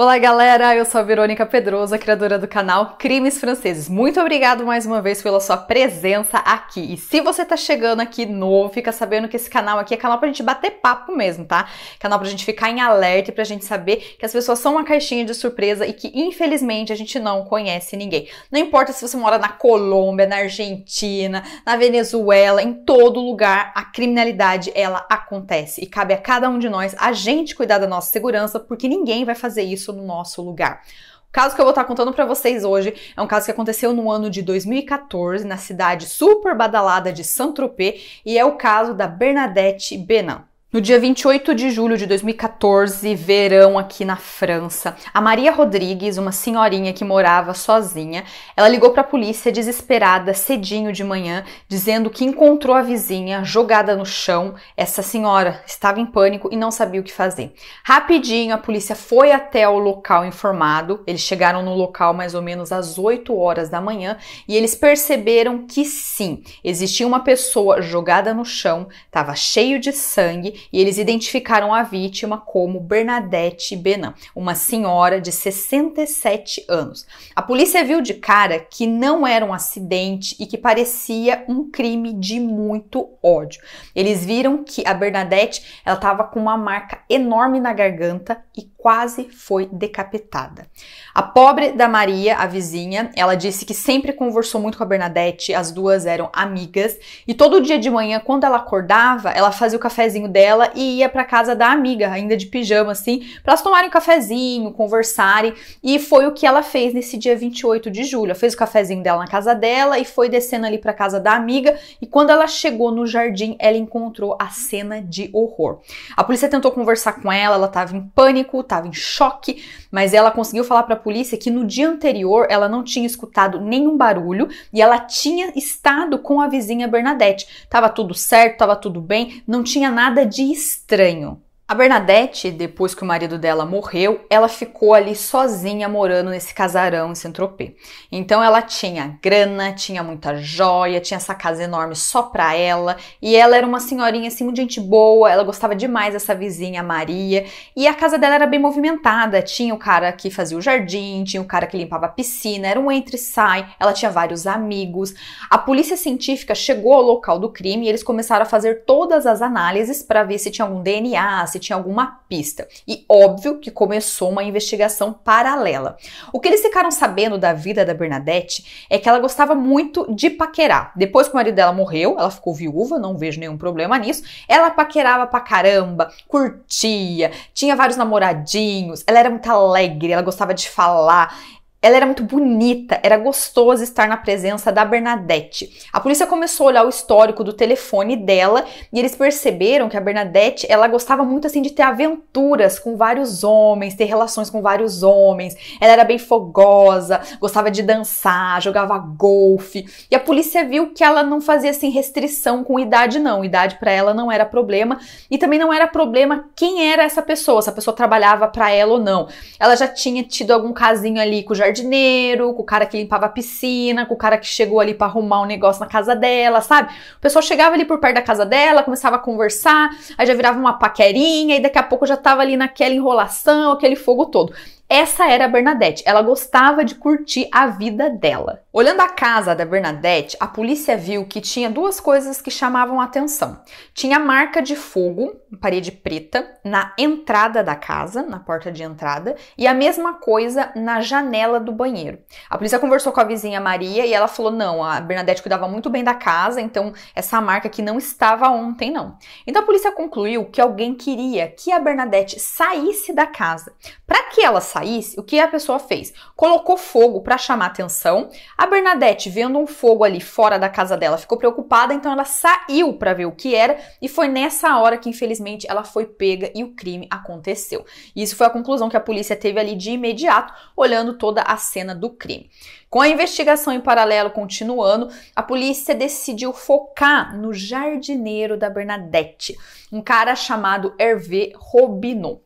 Olá galera, eu sou a Verônica Pedroso, criadora do canal Crimes Franceses. Muito obrigado mais uma vez pela sua presença aqui. E se você tá chegando aqui novo, fica sabendo que esse canal aqui é canal pra gente bater papo mesmo, tá? Canal pra gente ficar em alerta e pra gente saber que as pessoas são uma caixinha de surpresa e que infelizmente a gente não conhece ninguém. Não importa se você mora na Colômbia, na Argentina, na Venezuela, em todo lugar a criminalidade ela acontece. E cabe a cada um de nós a gente cuidar da nossa segurança, porque ninguém vai fazer isso no nosso lugar. O caso que eu vou estar contando para vocês hoje é um caso que aconteceu no ano de 2014 na cidade super badalada de Saint-Tropez e é o caso da Bernadette Benin. No dia 28 de julho de 2014, verão aqui na França, a Maria Rodrigues, uma senhorinha que morava sozinha, ela ligou para a polícia desesperada cedinho de manhã, dizendo que encontrou a vizinha jogada no chão. Essa senhora estava em pânico e não sabia o que fazer. Rapidinho, a polícia foi até o local informado. Eles chegaram no local mais ou menos às 8 horas da manhã e eles perceberam que sim, existia uma pessoa jogada no chão, estava cheio de sangue, e eles identificaram a vítima como Bernadette Benin, uma senhora de 67 anos. A polícia viu de cara que não era um acidente e que parecia um crime de muito ódio. Eles viram que a Bernadette estava com uma marca enorme na garganta e quase foi decapitada. A pobre da Maria, a vizinha, ela disse que sempre conversou muito com a Bernadette, as duas eram amigas, e todo dia de manhã, quando ela acordava, ela fazia o cafezinho dela e ia para casa da amiga, ainda de pijama assim, para elas tomarem um cafezinho, conversarem, e foi o que ela fez nesse dia 28 de julho. Ela fez o cafezinho dela na casa dela e foi descendo ali para casa da amiga, e quando ela chegou no jardim, ela encontrou a cena de horror. A polícia tentou conversar com ela estava em pânico, estava em choque, mas ela conseguiu falar para a polícia que no dia anterior ela não tinha escutado nenhum barulho e ela tinha estado com a vizinha Bernadette. Tava tudo certo, tava tudo bem, não tinha nada de estranho. A Bernadette, depois que o marido dela morreu, ela ficou ali sozinha morando nesse casarão em Saint-Tropez. Então ela tinha grana, tinha muita joia, tinha essa casa enorme só pra ela, e ela era uma senhorinha assim, muito gente boa, ela gostava demais dessa vizinha, Maria, e a casa dela era bem movimentada, tinha o cara que fazia o jardim, tinha o cara que limpava a piscina, era um entra e sai, ela tinha vários amigos. A polícia científica chegou ao local do crime e eles começaram a fazer todas as análises para ver se tinha algum DNA, se tinha alguma pista. E óbvio que começou uma investigação paralela. O que eles ficaram sabendo da vida da Bernadette é que ela gostava muito de paquerar. Depois que o marido dela morreu, ela ficou viúva, não vejo nenhum problema nisso. Ela paquerava pra caramba, curtia, tinha vários namoradinhos, ela era muito alegre, ela gostava de falar. Ela era muito bonita, era gostoso estar na presença da Bernadette. A polícia começou a olhar o histórico do telefone dela e eles perceberam que a Bernadette, ela gostava muito assim de ter aventuras com vários homens, ter relações com vários homens. Ela era bem fogosa, gostava de dançar, jogava golfe. E a polícia viu que ela não fazia assim restrição com idade não. Idade para ela não era problema e também não era problema quem era essa pessoa, se a pessoa trabalhava para ela ou não. Ela já tinha tido algum casinho ali com o jardineiro, com o cara que limpava a piscina, com o cara que chegou ali para arrumar um negócio na casa dela, sabe? O pessoal chegava ali por perto da casa dela, começava a conversar, aí já virava uma paquerinha e daqui a pouco já tava ali naquela enrolação, aquele fogo todo. Essa era a Bernadette, ela gostava de curtir a vida dela. Olhando a casa da Bernadette, a polícia viu que tinha duas coisas que chamavam a atenção. Tinha marca de fogo, parede preta, na entrada da casa, na porta de entrada, e a mesma coisa na janela do banheiro. A polícia conversou com a vizinha Maria e ela falou, não, a Bernadette cuidava muito bem da casa, então essa marca aqui não estava ontem, não. Então a polícia concluiu que alguém queria que a Bernadette saísse da casa. Para que ela saísse, o que a pessoa fez? Colocou fogo para chamar atenção. A Bernadette, vendo um fogo ali fora da casa dela, ficou preocupada, então ela saiu para ver o que era e foi nessa hora que, infelizmente, ela foi pega e o crime aconteceu. E isso foi a conclusão que a polícia teve ali de imediato, olhando toda a cena do crime. Com a investigação em paralelo continuando, a polícia decidiu focar no jardineiro da Bernadette, um cara chamado Hervé Robineau.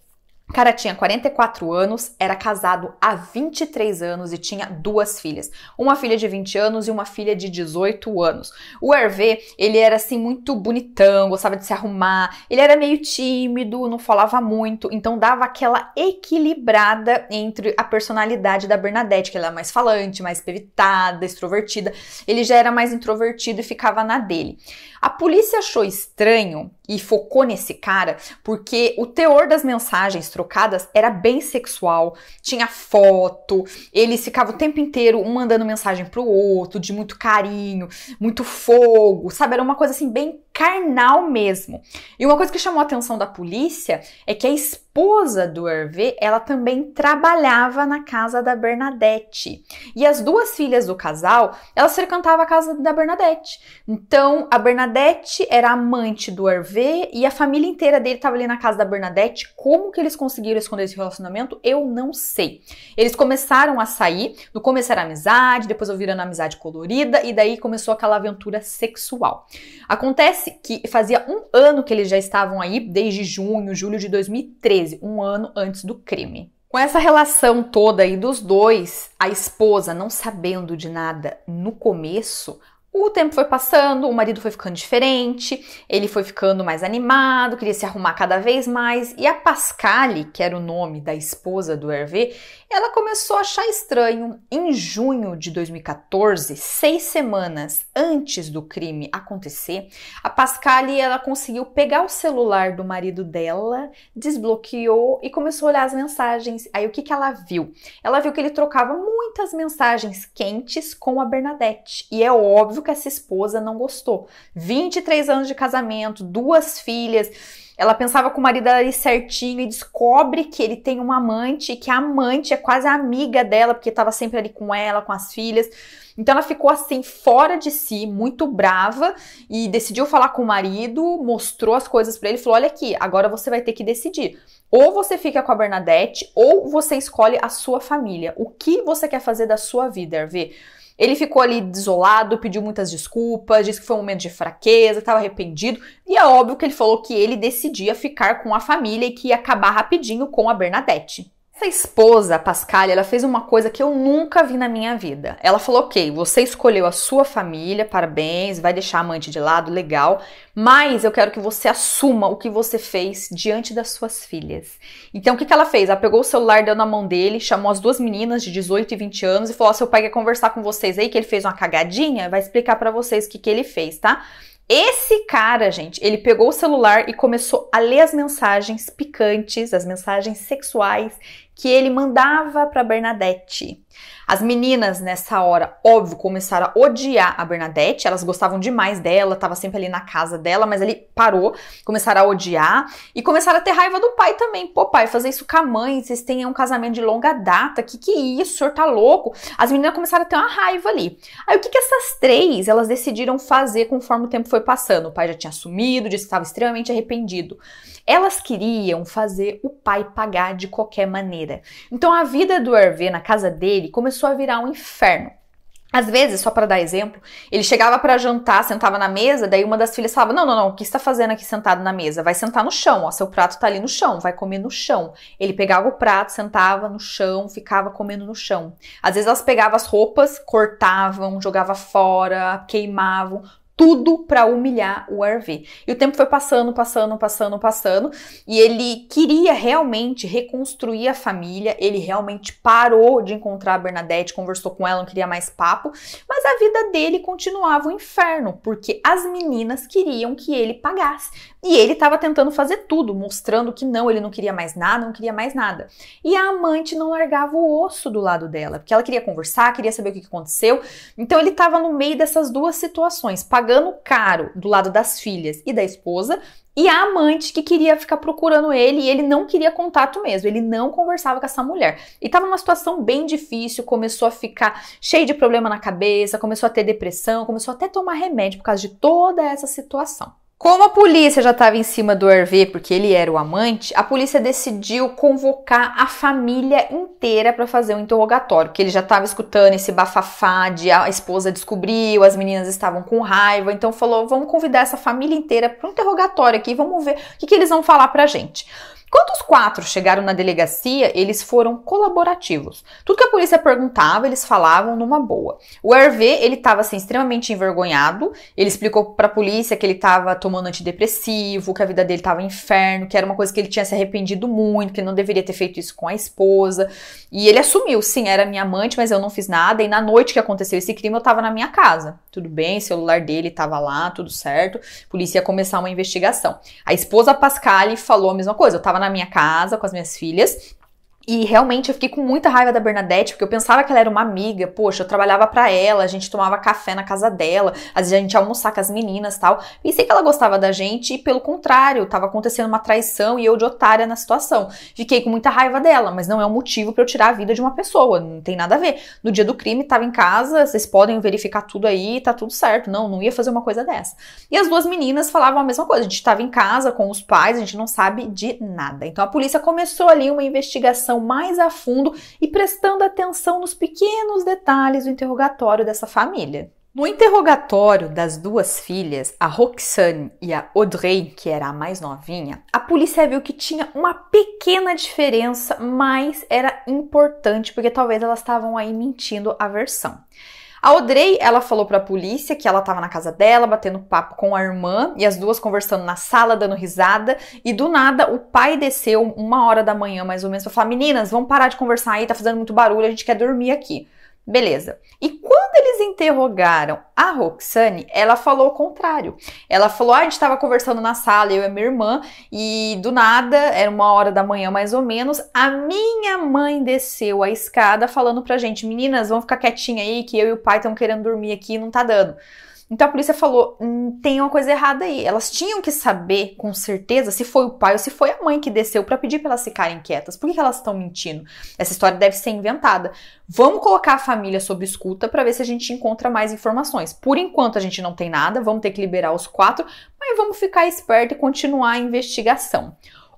O cara tinha 44 anos, era casado há 23 anos e tinha 2 filhas. Uma filha de 20 anos e uma filha de 18 anos. O Hervé, ele era assim muito bonitão, gostava de se arrumar, ele era meio tímido, não falava muito, então dava aquela equilibrada entre a personalidade da Bernadette, que ela era mais falante, mais espivitada, extrovertida. Ele já era mais introvertido e ficava na dele. A polícia achou estranho e focou nesse cara porque o teor das mensagens trocadas era bem sexual, tinha foto, eles ficavam o tempo inteiro um mandando mensagem pro outro, de muito carinho, muito fogo, sabe? Era uma coisa assim bem carnal mesmo. E uma coisa que chamou a atenção da polícia é que a esposa do Hervé, ela também trabalhava na casa da Bernadette. E as 2 filhas do casal, elas frequentavam a casa da Bernadette. Então, a Bernadette era amante do Hervé e a família inteira dele estava ali na casa da Bernadette. Como que eles conseguiram esconder esse relacionamento? Eu não sei. Eles começaram a sair, no começo era amizade, depois eu virando amizade colorida e daí começou aquela aventura sexual. Acontece que fazia 1 ano que eles já estavam aí, desde julho de 2013, 1 ano antes do crime. Com essa relação toda aí dos dois, a esposa não sabendo de nada no começo, o tempo foi passando, o marido foi ficando diferente, ele foi ficando mais animado, queria se arrumar cada vez mais, e a Pascale, que era o nome da esposa do Hervé, ela começou a achar estranho. Em junho de 2014, 6 semanas antes do crime acontecer, a Pascale, ela conseguiu pegar o celular do marido dela, desbloqueou e começou a olhar as mensagens. Aí o que que ela viu? Ela viu que ele trocava muitas mensagens quentes com a Bernadette, e é óbvio que essa esposa não gostou. 23 anos de casamento, 2 filhas, ela pensava que o marido era ali certinho e descobre que ele tem uma amante, que a amante é quase a amiga dela, porque estava sempre ali com ela, com as filhas. Então ela ficou assim, fora de si, muito brava e decidiu falar com o marido, mostrou as coisas pra ele e falou: olha aqui, agora você vai ter que decidir. Ou você fica com a Bernadette, ou você escolhe a sua família. O que você quer fazer da sua vida, Hervé? Ele ficou ali desolado, pediu muitas desculpas, disse que foi um momento de fraqueza, estava arrependido. E é óbvio que ele falou que ele decidia ficar com a família e que ia acabar rapidinho com a Bernadette. Essa esposa, a Pascale, ela fez uma coisa que eu nunca vi na minha vida. Ela falou: ok, você escolheu a sua família, parabéns, vai deixar a amante de lado, legal, mas eu quero que você assuma o que você fez diante das suas filhas. Então o que ela fez? Ela pegou o celular, deu na mão dele, chamou as 2 meninas de 18 e 20 anos e falou: ó, seu pai quer conversar com vocês aí, que ele fez uma cagadinha, vai explicar pra vocês o que ele fez, tá? Esse cara, gente, ele pegou o celular e começou a ler as mensagens picantes, as mensagens sexuais que ele mandava para Bernadette. As meninas, nessa hora, óbvio, começaram a odiar a Bernadette, elas gostavam demais dela, tava sempre ali na casa dela, mas ele parou, começaram a odiar e começaram a ter raiva do pai também. Pô, pai, fazer isso com a mãe, vocês têm um casamento de longa data, que é isso, o senhor tá louco? As meninas começaram a ter uma raiva ali. Aí o que essas 3, elas decidiram fazer conforme o tempo foi passando? O pai já tinha sumido, disse que estava extremamente arrependido. Elas queriam fazer o pai pagar de qualquer maneira. Então a vida do Hervé na casa dele começou a virar um inferno. Às vezes, só para dar exemplo, ele chegava para jantar, sentava na mesa, daí uma das filhas falava: não, o que você tá fazendo aqui sentado na mesa? Vai sentar no chão, ó, seu prato tá ali no chão, vai comer no chão. Ele pegava o prato, sentava no chão, ficava comendo no chão. Às vezes elas pegavam as roupas, cortavam, jogavam fora, queimavam, tudo para humilhar o Hervé. E o tempo foi passando, e ele queria realmente reconstruir a família, ele realmente parou de encontrar a Bernadette, conversou com ela, não queria mais papo, mas a vida dele continuava um inferno, porque as meninas queriam que ele pagasse. E ele estava tentando fazer tudo, mostrando que não, ele não queria mais nada. E a amante não largava o osso do lado dela, porque ela queria conversar, queria saber o que aconteceu. Então ele estava no meio dessas 2 situações, pagando caro do lado das filhas e da esposa, e a amante que queria ficar procurando ele, e ele não queria contato mesmo, ele não conversava com essa mulher. E estava numa situação bem difícil, começou a ficar cheio de problema na cabeça, começou a ter depressão, começou até a tomar remédio por causa de toda essa situação. Como a polícia já estava em cima do Hervé, porque ele era o amante, a polícia decidiu convocar a família inteira para fazer um interrogatório, porque ele já estava escutando esse bafafá de a esposa descobriu, as meninas estavam com raiva, então falou: vamos convidar essa família inteira para um interrogatório aqui, vamos ver o que eles vão falar pra gente. Quando os 4 chegaram na delegacia, eles foram colaborativos. Tudo que a polícia perguntava, eles falavam numa boa. O Hervé, ele estava assim, extremamente envergonhado. Ele explicou para a polícia que ele estava tomando antidepressivo, que a vida dele estava inferno, que era uma coisa que ele tinha se arrependido muito, que ele não deveria ter feito isso com a esposa. E ele assumiu, sim, era minha amante, mas eu não fiz nada. E na noite que aconteceu esse crime, eu estava na minha casa. Tudo bem, o celular dele estava lá, tudo certo. A polícia ia começar uma investigação. A esposa Pascale falou a mesma coisa. Eu estava na minha casa com as minhas filhas. E realmente eu fiquei com muita raiva da Bernadette, porque eu pensava que ela era uma amiga, poxa, eu trabalhava pra ela, a gente tomava café na casa dela, às vezes a gente ia almoçar com as meninas e tal. Pensei que ela gostava da gente e pelo contrário, tava acontecendo uma traição e eu de otária na situação. Fiquei com muita raiva dela, mas não é um motivo pra eu tirar a vida de uma pessoa, não tem nada a ver. No dia do crime, tava em casa, vocês podem verificar tudo aí, tá tudo certo. Não ia fazer uma coisa dessa. E as 2 meninas falavam a mesma coisa, a gente tava em casa com os pais, a gente não sabe de nada. Então a polícia começou ali uma investigação mais a fundo e prestando atenção nos pequenos detalhes do interrogatório dessa família. No interrogatório das 2 filhas, a Roxane e a Audrey, que era a mais novinha, a polícia viu que tinha uma pequena diferença, mas era importante porque talvez elas estavam aí mentindo a versão. A Audrey, ela falou pra polícia que ela tava na casa dela, batendo papo com a irmã, e as 2 conversando na sala, dando risada, e do nada o pai desceu 1h da manhã, mais ou menos, pra falar, meninas, vamos parar de conversar aí, tá fazendo muito barulho, a gente quer dormir aqui. Beleza. E quando eles interrogaram a Roxane, ela falou o contrário. Ela falou, a gente tava conversando na sala, eu e a minha irmã, e do nada, era 1h da manhã mais ou menos, a minha mãe desceu a escada falando pra gente, meninas, vamos ficar quietinha aí, que eu e o pai estão querendo dormir aqui e não tá dando. Então a polícia falou, tem uma coisa errada aí. Elas tinham que saber com certeza se foi o pai ou se foi a mãe que desceu para pedir para elas ficarem quietas. Por que elas estão mentindo? Essa história deve ser inventada. Vamos colocar a família sob escuta para ver se a gente encontra mais informações. Por enquanto a gente não tem nada, vamos ter que liberar os 4, mas vamos ficar esperto e continuar a investigação.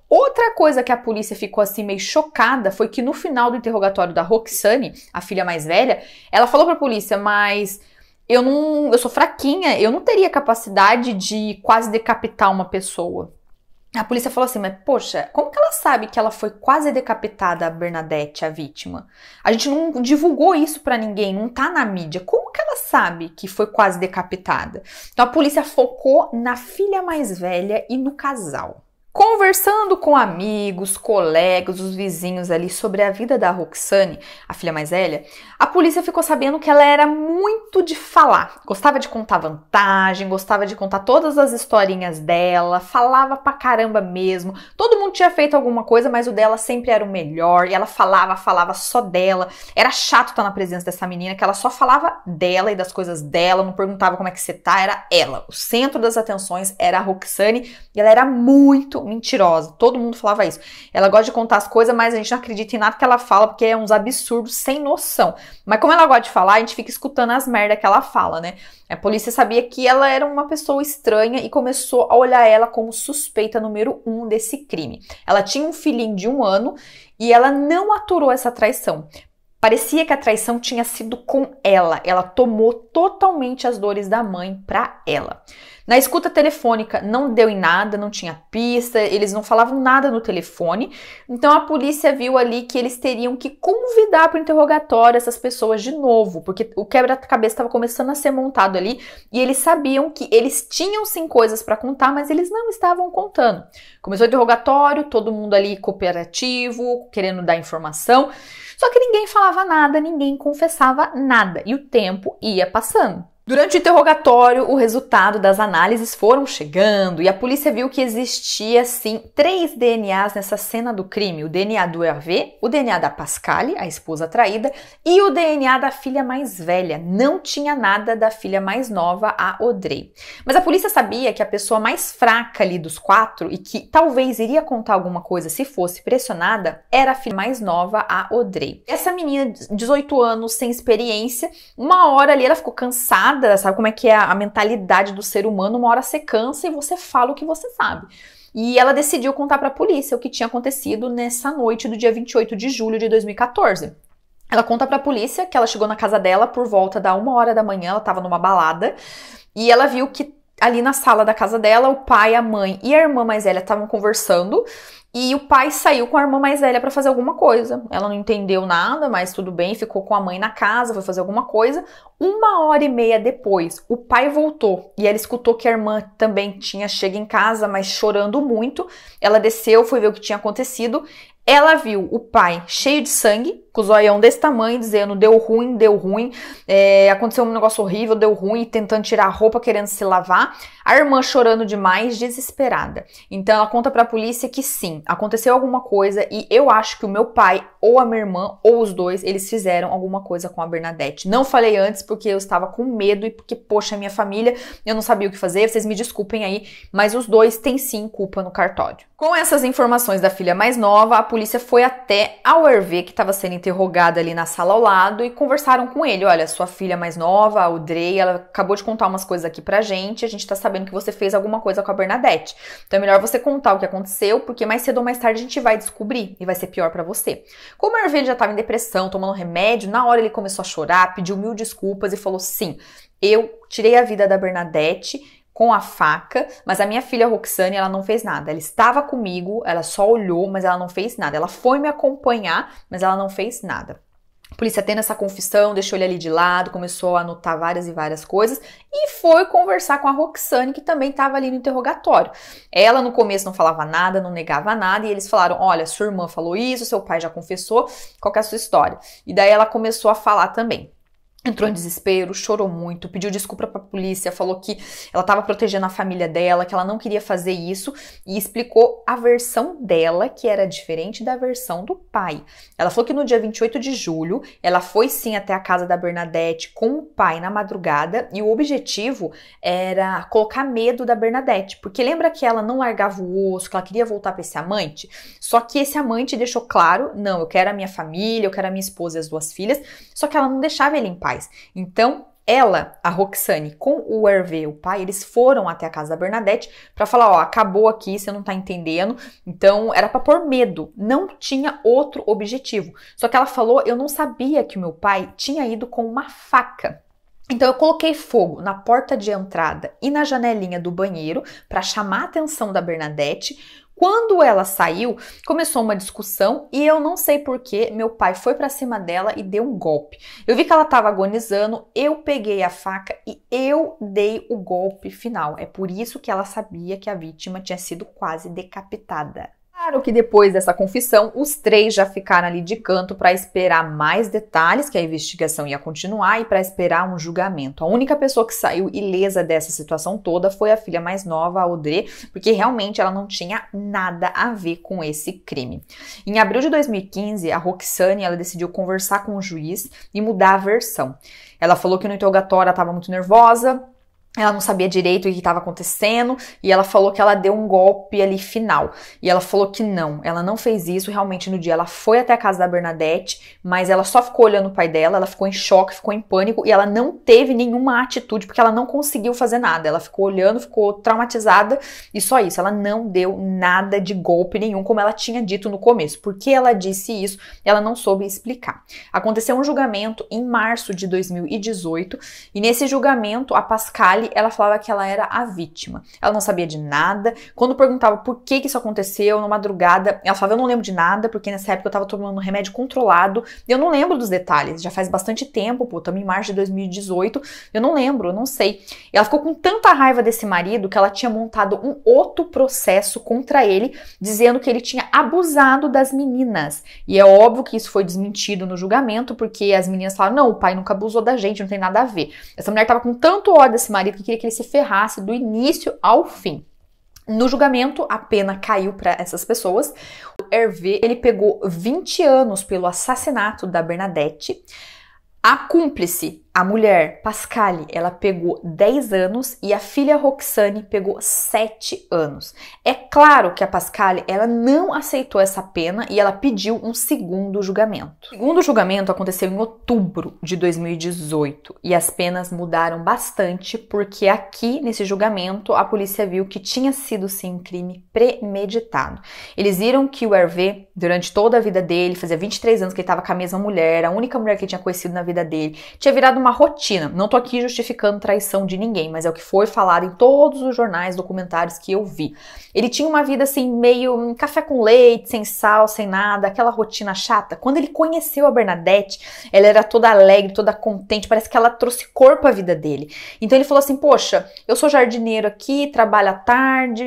Outra coisa que a polícia ficou assim meio chocada foi que no final do interrogatório da Roxane, a filha mais velha, ela falou para a polícia, mas eu sou fraquinha, eu não teria capacidade de quase decapitar uma pessoa. A polícia falou assim, mas poxa, como que ela sabe que ela foi quase decapitada, a Bernadette, a vítima? A gente não divulgou isso pra ninguém, não tá na mídia. Como que ela sabe que foi quase decapitada? Então a polícia focou na filha mais velha e no casal. Conversando com amigos, colegas, os vizinhos ali sobre a vida da Roxane, a filha mais velha, a polícia ficou sabendo que ela era muito de falar. Gostava de contar vantagem, gostava de contar todas as historinhas dela, falava pra caramba mesmo. Todo mundo tinha feito alguma coisa, mas o dela sempre era o melhor. E ela falava só dela. Era chato estar na presença dessa menina, que ela só falava dela e das coisas dela, não perguntava como é que você tá, era ela. O centro das atenções era a Roxane e ela era muito mentirosa, todo mundo falava isso. Ela gosta de contar as coisas, mas a gente não acredita em nada que ela fala, porque é uns absurdos sem noção. Mas como ela gosta de falar, a gente fica escutando as merdas que ela fala, né? A polícia sabia que ela era uma pessoa estranha e começou a olhar ela como suspeita número 1 desse crime. Ela tinha um filhinho de 1 ano e ela não aturou essa traição. Parecia que a traição tinha sido com ela. Ela tomou totalmente as dores da mãe pra ela. Na escuta telefônica não deu em nada, não tinha pista, eles não falavam nada no telefone. Então a polícia viu ali que eles teriam que convidar para o interrogatório essas pessoas de novo, porque o quebra-cabeça estava começando a ser montado ali e eles sabiam que eles tinham sim coisas para contar, mas eles não estavam contando. Começou o interrogatório, todo mundo ali cooperativo, querendo dar informação, só que ninguém falava nada, ninguém confessava nada e o tempo ia passando. Durante o interrogatório, o resultado das análises foram chegando e a polícia viu que existia, sim, 3 DNAs nessa cena do crime. O DNA do Hervé, o DNA da Pascale, a esposa traída, e o DNA da filha mais velha. Não tinha nada da filha mais nova, a Audrey. Mas a polícia sabia que a pessoa mais fraca ali dos 4 e que talvez iria contar alguma coisa se fosse pressionada era a filha mais nova, a Audrey. Essa menina, 18 anos, sem experiência, uma hora ali ela ficou cansada. Sabe como é que é a mentalidade do ser humano? Uma hora você cansa e você fala o que você sabe. E ela decidiu contar para a polícia o que tinha acontecido nessa noite do dia 28 de julho de 2014. Ela conta para a polícia que ela chegou na casa dela por volta da 1h da manhã, ela estava numa balada, e ela viu que ali na sala da casa dela, o pai, a mãe e a irmã mais velha estavam conversando e o pai saiu com a irmã mais velha para fazer alguma coisa. Ela não entendeu nada, mas tudo bem, ficou com a mãe na casa, foi fazer alguma coisa. 1h30 depois, o pai voltou e ela escutou que a irmã também tinha chegado em casa, mas chorando muito. Ela desceu, foi ver o que tinha acontecido. Ela viu o pai cheio de sangue, com o zoião desse tamanho, dizendo deu ruim, aconteceu um negócio horrível, deu ruim, tentando tirar a roupa, querendo se lavar. A irmã chorando demais, desesperada. Então ela conta pra polícia que sim, aconteceu alguma coisa e eu acho que o meu pai ou a minha irmã, ou os dois, eles fizeram alguma coisa com a Bernadette. Não falei antes porque eu estava com medo e porque, poxa, minha família, eu não sabia o que fazer, vocês me desculpem aí, mas os dois têm sim culpa no cartório. Com essas informações da filha mais nova, a polícia foi até ao Hervé, que estava sendo interrogada ali na sala ao lado, e conversaram com ele. Olha, sua filha mais nova, a Audrey, ela acabou de contar umas coisas aqui pra gente, a gente tá sabendo que você fez alguma coisa com a Bernadette. Então é melhor você contar o que aconteceu, porque mais cedo ou mais tarde a gente vai descobrir e vai ser pior pra você. Como o Hervé já estava em depressão, tomando remédio, na hora ele começou a chorar, pediu 1000 desculpas e falou: sim, eu tirei a vida da Bernadette com a faca, mas a minha filha Roxane, ela não fez nada. Ela estava comigo, ela só olhou, mas ela não fez nada. Ela foi me acompanhar, mas ela não fez nada. A polícia tendo essa confissão, deixou ele ali de lado, começou a anotar várias e várias coisas e foi conversar com a Roxane, que também estava ali no interrogatório. Ela no começo não falava nada, não negava nada e eles falaram: olha, sua irmã falou isso, seu pai já confessou, qual que é a sua história? E daí ela começou a falar também. Entrou em desespero, chorou muito, pediu desculpa pra polícia, falou que ela estava protegendo a família dela, que ela não queria fazer isso e explicou a versão dela, que era diferente da versão do pai. Ela falou que no dia 28 de julho, ela foi sim até a casa da Bernadette com o pai na madrugada e o objetivo era colocar medo da Bernadette, porque lembra que ela não largava o osso, que ela queria voltar para esse amante? Só que esse amante deixou claro: não, eu quero a minha família, eu quero a minha esposa e as 2 filhas, só que ela não deixava ele em paz. Então, ela, a Roxane, com o Hervé, o pai, eles foram até a casa da Bernadette para falar: ó, acabou aqui, você não tá entendendo. Então, era para pôr medo, não tinha outro objetivo. Só que ela falou: eu não sabia que o meu pai tinha ido com uma faca. Então eu coloquei fogo na porta de entrada e na janelinha do banheiro para chamar a atenção da Bernadette. Quando ela saiu, começou uma discussão e eu não sei porquê, meu pai foi pra cima dela e deu um golpe. Eu vi que ela tava agonizando, eu peguei a faca e eu dei o golpe final. É por isso que ela sabia que a vítima tinha sido quase decapitada. Claro que depois dessa confissão, os 3 já ficaram ali de canto para esperar mais detalhes, que a investigação ia continuar, e para esperar um julgamento. A única pessoa que saiu ilesa dessa situação toda foi a filha mais nova, a Audrey, porque realmente ela não tinha nada a ver com esse crime. Em abril de 2015, a Roxane, ela decidiu conversar com o juiz e mudar a versão. Ela falou que no interrogatório ela estava muito nervosa, ela não sabia direito o que estava acontecendo e ela falou que ela deu um golpe ali final. E ela falou que não, ela não fez isso. Realmente no dia ela foi até a casa da Bernadette, mas ela só ficou olhando o pai dela, ela ficou em choque, ficou em pânico e ela não teve nenhuma atitude porque ela não conseguiu fazer nada. Ela ficou olhando, ficou traumatizada e só isso. Ela não deu nada de golpe nenhum, como ela tinha dito no começo. Por que ela disse isso? Ela não soube explicar. Aconteceu um julgamento em março de 2018 e nesse julgamento a Pascale, ela falava que ela era a vítima. Ela não sabia de nada. Quando perguntava por que isso aconteceu, na madrugada, ela falava: eu não lembro de nada, porque nessa época eu tava tomando um remédio controlado, eu não lembro dos detalhes, já faz bastante tempo, pô, estamos em março de 2018, eu não lembro, eu não sei. E ela ficou com tanta raiva desse marido que ela tinha montado um outro processo contra ele, dizendo que ele tinha abusado das meninas. E é óbvio que isso foi desmentido no julgamento, porque as meninas falaram: não, o pai nunca abusou da gente, não tem nada a ver. Essa mulher tava com tanto ódio desse marido que queria que ele se ferrasse do início ao fim. No julgamento, a pena caiu para essas pessoas. O Hervé, ele pegou 20 anos pelo assassinato da Bernadette. A cúmplice, a mulher Pascale, ela pegou 10 anos e a filha Roxane pegou 7 anos. É claro que a Pascale, ela não aceitou essa pena e ela pediu um segundo julgamento. O segundo julgamento aconteceu em outubro de 2018 e as penas mudaram bastante porque aqui nesse julgamento a polícia viu que tinha sido sim um crime premeditado. Eles viram que o Hervé, durante toda a vida dele, fazia 23 anos que ele estava com a mesma mulher, a única mulher que ele tinha conhecido na vida dele, tinha virado uma rotina. Não tô aqui justificando traição de ninguém, mas é o que foi falado em todos os jornais, documentários que eu vi. Ele tinha uma vida assim, meio café com leite, sem sal, sem nada, aquela rotina chata. Quando ele conheceu a Bernadette, ela era toda alegre, toda contente, parece que ela trouxe corpo à vida dele. Então ele falou assim, poxa, eu sou jardineiro aqui, trabalho à tarde,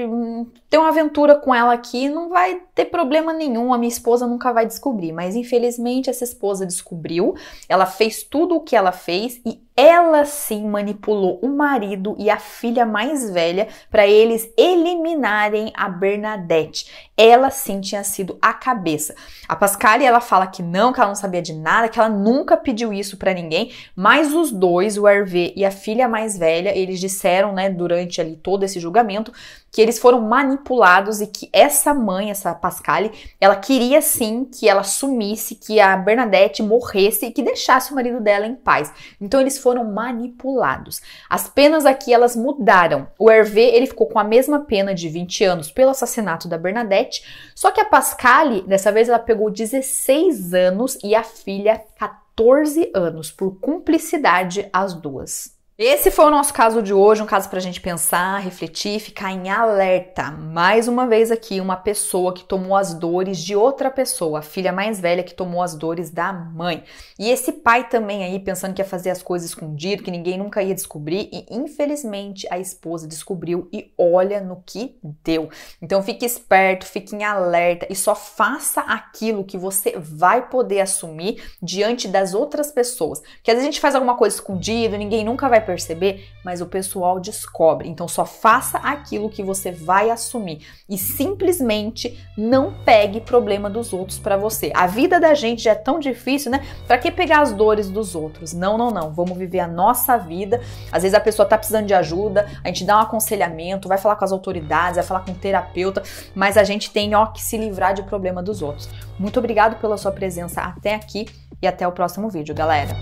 tem uma aventura com ela aqui, não vai ter problema nenhum, a minha esposa nunca vai descobrir. Mas infelizmente essa esposa descobriu, ela fez tudo o que ela fez e ela sim manipulou o marido e a filha mais velha para eles eliminarem a Bernadette. Ela sim tinha sido a cabeça. A Pascale, ela fala que ela não sabia de nada, que ela nunca pediu isso para ninguém, mas os dois, o Hervé e a filha mais velha, eles disseram, né, durante ali todo esse julgamento, que eles foram manipulados e que essa mãe, essa Pascale, ela queria sim que ela sumisse, que a Bernadette morresse e que deixasse o marido dela em paz. Então eles foram manipulados. As penas aqui, elas mudaram. O Hervé, ele ficou com a mesma pena de 20 anos pelo assassinato da Bernadette, só que a Pascale, dessa vez, ela pegou 16 anos e a filha 14 anos, por cumplicidade as duas. Esse foi o nosso caso de hoje, um caso pra gente pensar, refletir, ficar em alerta. Mais uma vez aqui, uma pessoa que tomou as dores de outra pessoa, a filha mais velha que tomou as dores da mãe. E esse pai também aí pensando que ia fazer as coisas escondido, que ninguém nunca ia descobrir e infelizmente a esposa descobriu e olha no que deu. Então fique esperto, fique em alerta e só faça aquilo que você vai poder assumir diante das outras pessoas. Porque às vezes a gente faz alguma coisa escondido, ninguém nunca vai perceber, mas o pessoal descobre. Então só faça aquilo que você vai assumir e simplesmente não pegue problema dos outros para você. A vida da gente já é tão difícil, né? Para que pegar as dores dos outros? Não, não, não. Vamos viver a nossa vida. Às vezes a pessoa tá precisando de ajuda, a gente dá um aconselhamento, vai falar com as autoridades, vai falar com um terapeuta, mas a gente tem que se livrar de problema dos outros. Muito obrigado pela sua presença até aqui e até o próximo vídeo, galera.